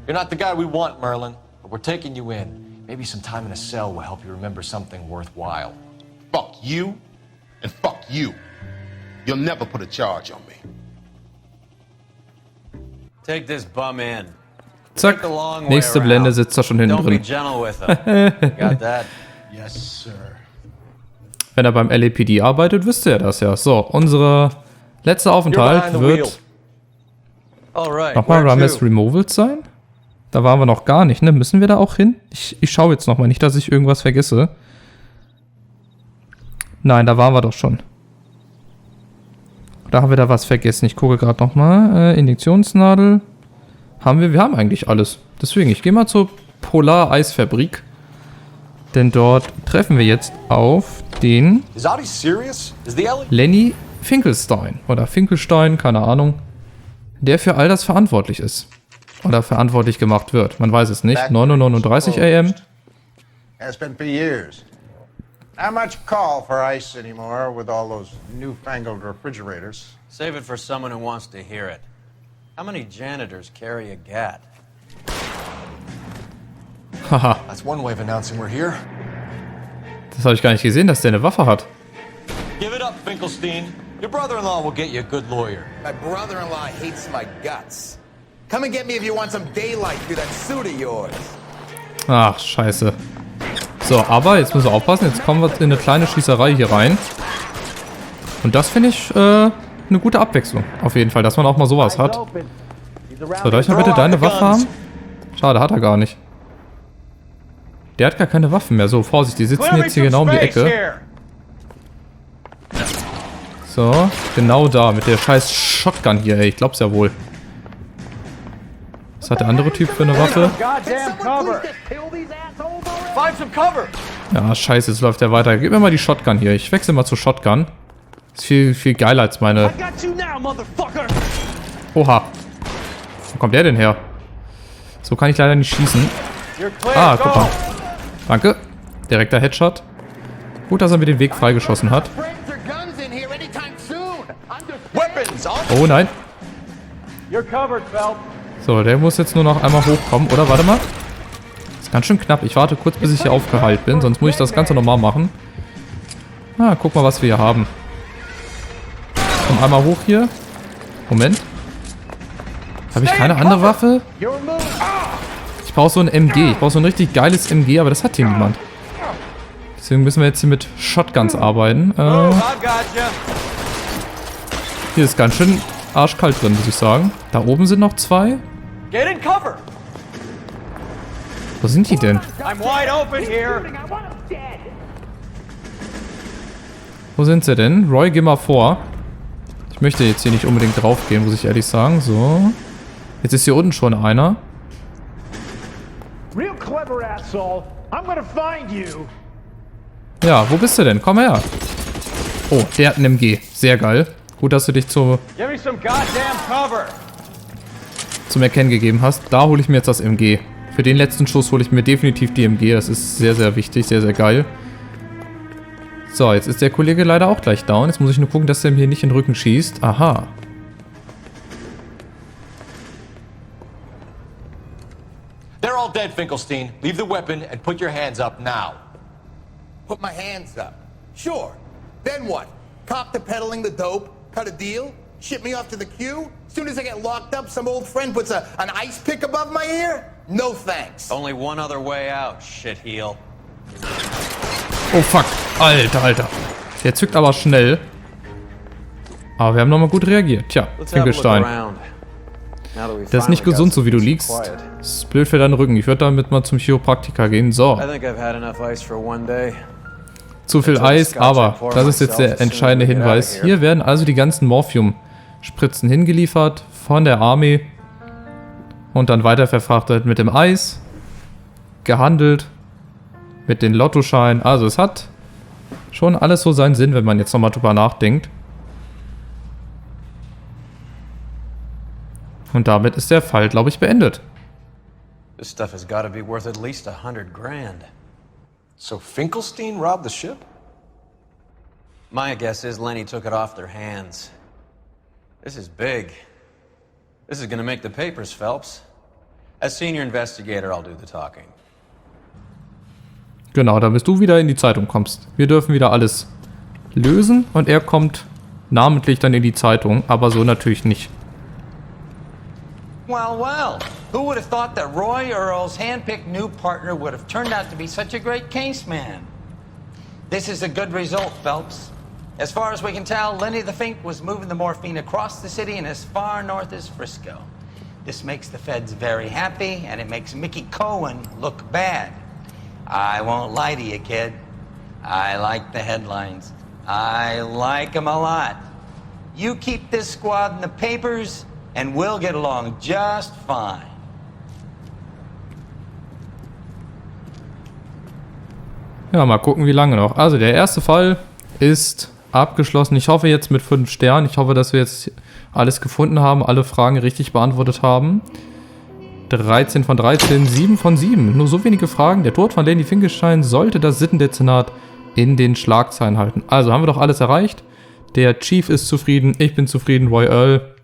You're not the guy we want, Merlin, but we're taking you in. Maybe some time in a cell will help you remember something worthwhile. Fuck you, and fuck you. You'll never put a charge on me. Take this bum in. Zack, nächste Blende sitzt er schon hinten Don't be drin. gentle with him. Got that? Yes, sir. Wenn er beim LAPD arbeitet, wüsste er das ja. So, unser letzter Aufenthalt wird nochmal Rames Removals sein. Da waren wir noch gar nicht, ne? Müssen wir da auch hin? Ich schaue jetzt nochmal, nicht, dass ich irgendwas vergesse. Nein, da waren wir doch schon. Da haben wir da was vergessen. Ich gucke gerade nochmal. Injektionsnadel. Wir haben eigentlich alles. Deswegen, ich gehe mal zur Polar-Eisfabrik. Denn dort treffen wir jetzt auf den Lenny Finkelstein. Oder Finkelstein, keine Ahnung. Der für all das verantwortlich ist. Oder verantwortlich gemacht wird. Man weiß es nicht. 9:39 am. It's been for years. Not much call for ice anymore with all those newfangled refrigerators. Save it for someone who wants to hear it. How many janitors carry a gat? Haha. That's one way of announcing we're here. Das habe ich gar nicht gesehen, dass der eine Waffe hat. Give it up, Finkelstein. Your brother-in-law will get you a good lawyer. My brother-in-law hates my guts. Come and get me if you want some daylight through that suit of yours. Ach, scheiße. So, aber jetzt müssen wir aufpassen. Jetzt kommen wir in eine kleine Schießerei hier rein. Und das finde ich eine gute Abwechslung. Auf jeden Fall, dass man auch mal sowas hat. So, darf ich mal bitte deine Waffe haben? Schade, hat er gar nicht. Der hat gar keine Waffen mehr. So, Vorsicht, die sitzen jetzt hier genau um die Ecke. So, genau da, mit der scheiß Shotgun hier, ey. Ich glaub's ja wohl. Was hat der andere Typ für eine Waffe? Ja, scheiße, jetzt läuft der weiter. Gib mir mal die Shotgun hier. Ich wechsle mal zur Shotgun. Ist viel geiler als meine... Oha. Wo kommt der denn her? So kann ich leider nicht schießen. Ah, guck mal. Danke. Direkter Headshot. Gut, dass er mir den Weg freigeschossen hat. Oh nein. So, der muss jetzt nur noch einmal hochkommen. Oder, warte mal. Ist ganz schön knapp. Ich warte kurz, bis ich hier aufgeheilt bin. Sonst muss ich das Ganze nochmal machen. Ah, guck mal, was wir hier haben. Komm einmal hoch hier. Moment. Habe ich keine andere Waffe? Ich brauche so ein MG. Ich brauche so ein richtig geiles MG, aber das hat hier niemand. Deswegen müssen wir jetzt hier mit Shotguns arbeiten. Hier ist ganz schön arschkalt drin, muss ich sagen. Da oben sind noch zwei. Wo sind die denn? Wo sind sie denn? Roy, geh mal vor. Ich möchte jetzt hier nicht unbedingt drauf gehen, muss ich ehrlich sagen. So. Jetzt ist hier unten schon einer. Ja, wo bist du denn? Komm her. Oh, der hat ein MG. Sehr geil. Gut, dass du dich zum Erkennen gegeben hast. Da hole ich mir jetzt das MG. Für den letzten Schuss hole ich mir definitiv die MG. Das ist sehr, sehr wichtig. Sehr, sehr geil. So, jetzt ist der Kollege leider auch gleich down. Jetzt muss ich nur gucken, dass er mir hier nicht in den Rücken schießt. Aha. They're all dead, Finkelstein. Leave the weapon and put your hands up now. Put my hands up. Sure. Then what? Cop to peddling the dope? Cut a deal? Ship me off to the queue? Soon as I get locked up, some old friend puts an ice pick above my ear? No thanks. Only one other way out, shitheel. Oh fuck. Alter, Alter. Der zückt aber schnell. Aber wir haben nochmal gut reagiert. Tja, Finkelstein. Das ist nicht gesund, so wie du liegst. Das ist blöd für deinen Rücken. Ich würde damit mal zum Chiropraktiker gehen. So. Zu viel Eis, aber das ist jetzt der entscheidende Hinweis. Hier werden also die ganzen Morphium-Spritzen hingeliefert von der Armee und dann weiterverfrachtet mit dem Eis, gehandelt mit den Lottoscheinen. Also es hat schon alles so seinen Sinn, wenn man jetzt nochmal drüber nachdenkt. Und damit ist der Fall, glaube ich, beendet. This stuff has got to be worth at least $100 grand. So Finkelstein robbed the ship? My guess is Lenny took it off their hands. This is big. This is gonna make the papers, Phelps. As senior investigator, I'll do the talking. Genau, da bis du wieder in die Zeitung kommst. Wir dürfen wieder alles lösen und er kommt namentlich dann in die Zeitung, aber so natürlich nicht. Well, well, who would have thought that Roy Earl's hand-picked new partner would have turned out to be such a great case man? This is a good result, Phelps. As far as we can tell, Lenny the Fink was moving the morphine across the city and as far north as Frisco. This makes the feds very happy, and it makes Mickey Cohen look bad. I won't lie to you, kid. I like the headlines. I like them a lot. You keep this squad in the papers, and we'll get along just fine. Ja, mal gucken, wie lange noch. Also, der erste Fall ist abgeschlossen. Ich hoffe jetzt mit 5 Sternen. Ich hoffe, dass wir jetzt alles gefunden haben, alle Fragen richtig beantwortet haben. 13 von 13, 7 von 7. Nur so wenige Fragen. Der Tod von Lenny Finkelstein sollte das Sittendezernat in den Schlagzeilen halten. Also haben wir doch alles erreicht. Der Chief ist zufrieden, ich bin zufrieden. Roy Earl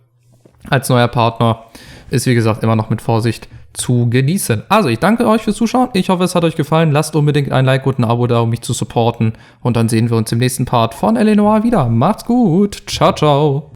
als neuer Partner ist, wie gesagt, immer noch mit Vorsicht zu genießen. Also, ich danke euch fürs Zuschauen. Ich hoffe, es hat euch gefallen. Lasst unbedingt ein Like und ein Abo da, um mich zu supporten. Und dann sehen wir uns im nächsten Part von L.A. Noire wieder. Macht's gut. Ciao, ciao.